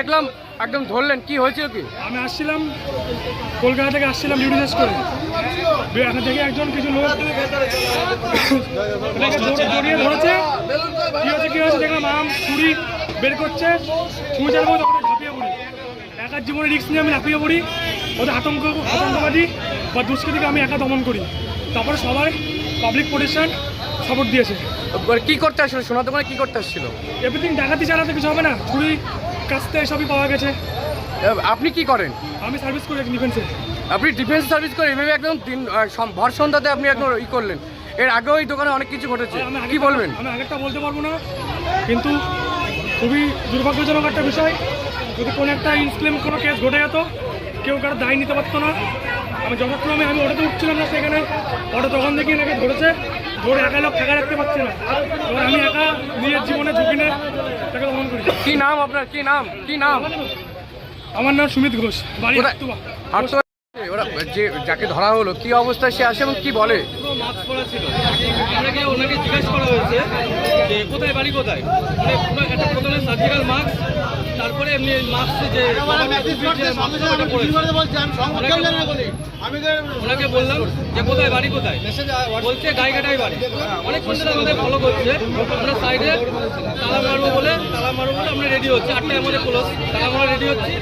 দেখলাম একদম ধরলেন, কি হয়েছিল কি? আমি আসছিলাম কলকাতা থেকে, আসছিলাম ডিউটি শেষ করে। এখানে দেখে একজন কিছু লোক জড়িয়ে ধরেছে। কি হয়েছে দেখলাম আম ছুরি বের করছে, ছুঁড়ে চালবো তখন ঝাঁপিয়ে পড়ি। একার জীবনে রিস্ক নিয়ে আমি ঝাঁপিয়ে পড়ি। ওদের আতঙ্কবাদী বা দুষ্কৃতীকে আমি একা দমন করি। তারপরে সবাই পাবলিক প্রোটেকশন সাপোর্ট দিয়েছে। কি করতে আসছিল সোনার দোকানে, কি করতে আসছিল? এভরিথিং ডাকাতি চালাতে কিছু হবে না, ছুরি কাস্তে এসবই পাওয়া গেছে। আপনি কি করেন? আমি সার্ভিস করি ডিফেন্সে। আপনি ডিফেন্স সার্ভিস করে এভাবে একদম ভর সন্ধ্যাতে আপনি একদম ই করলেন। এর আগেও এই দোকানে অনেক কিছু ঘটেছে, কি বলবেন? আমি আগেরটা বলতে পারবো না, কিন্তু খুবই দুর্ভাগ্যজনক একটা বিষয়। যদি কোনো একটা ইনক্লেম কোনো কেস ঘটে যেত, কেউ কারো দায় নিতে পারতো না। আমি যথাক্রমে আমি অটোতে উঠছিলাম না, সেখানে অটো তখন দেখি এনাকে ধরেছে, ধরে একা লোক ফাঁকা রাখতে পারছি না। এবার আমি একা নিজের জীবনে ঝুঁকি নিয়ে তাকে দমন করি। কি নাম আপনার? কি নাম? কি নাম? আমার নাম সুমিত ঘোষ, বাড়ি হাটুয়া। ওরা যে যাকে ধরা হলো কি অবস্থায় সে আসে এবং কি বলে? মাস্ক পরা ছিল। আপনাকে ওনাকে জিজ্ঞাসা করা হয়েছে যে কোথায় বাড়ি কোথায়, মানে একটা প্রথমে সার্জিক্যাল মাস্ক, তারপরে এমনি মাস্ক যে ওনাকে বললাম যে কোথায় বাড়ি কোথায়, বলছে গাইঘাটায় বাড়ি। অনেকক্ষণ ধরে আমাদের ফলো করছে। আমরা সাইডে তালা মারবো বলে আমরা রেডি হচ্ছি, 8টায় আমাদের ক্লোজ, তালা মারা রেডি হচ্ছি।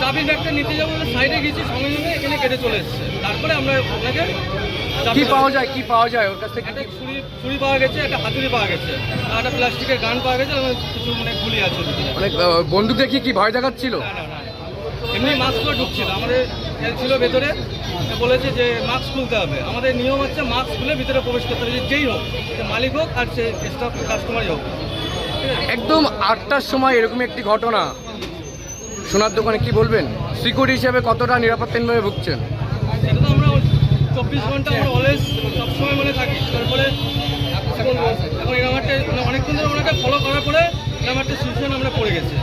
চাবি ব্যাগটা নিতে যাবো বলে সাইডে গেছি, সঙ্গে সঙ্গে এখানে কেটে চলে এসছে। তারপরে আমরা ওনাকে কি পাওয়া যায়, কি পাওয়া যায় ওর কাছ থেকে? একটা ছুরি পাওয়া গেছে, একটা হাতুড়ি পাওয়া গেছে, আর একটা প্লাস্টিকের গান পাওয়া গেছে, এবং কিছু মানে গুলি আছে। অনেক বন্দুক দেখি কি ভয় দেখাচ্ছিল? না, এমনি মাস্ক করে ঢুকছিল। আমাদের ছিল ভেতরে, বলেছে যে মাস্ক খুলতে হবে। আমাদের নিয়ম হচ্ছে মাস্ক খুলে ভিতরে প্রবেশ করতে হবে, যেই হোক, সে মালিক হোক আর সে স্টাফ কাস্টমারই হোক। একদম 8টার সময় এরকম একটি ঘটনা সোনার দোকানে, কি বলবেন? সিকিউরিটি হিসেবে কতটা নিরাপত্তাহীনভাবে ভুগছেন? সেটা তো আমরা 24 ঘন্টা আমরা অলওয়েজ সবসময় মনে থাকি। তারপরে এখন এরকম একটা অনেকক্ষণ ধরে ওনাকে ফলো করার পরে এরকম একটা সিচুয়েশন আমরা পড়ে গেছি।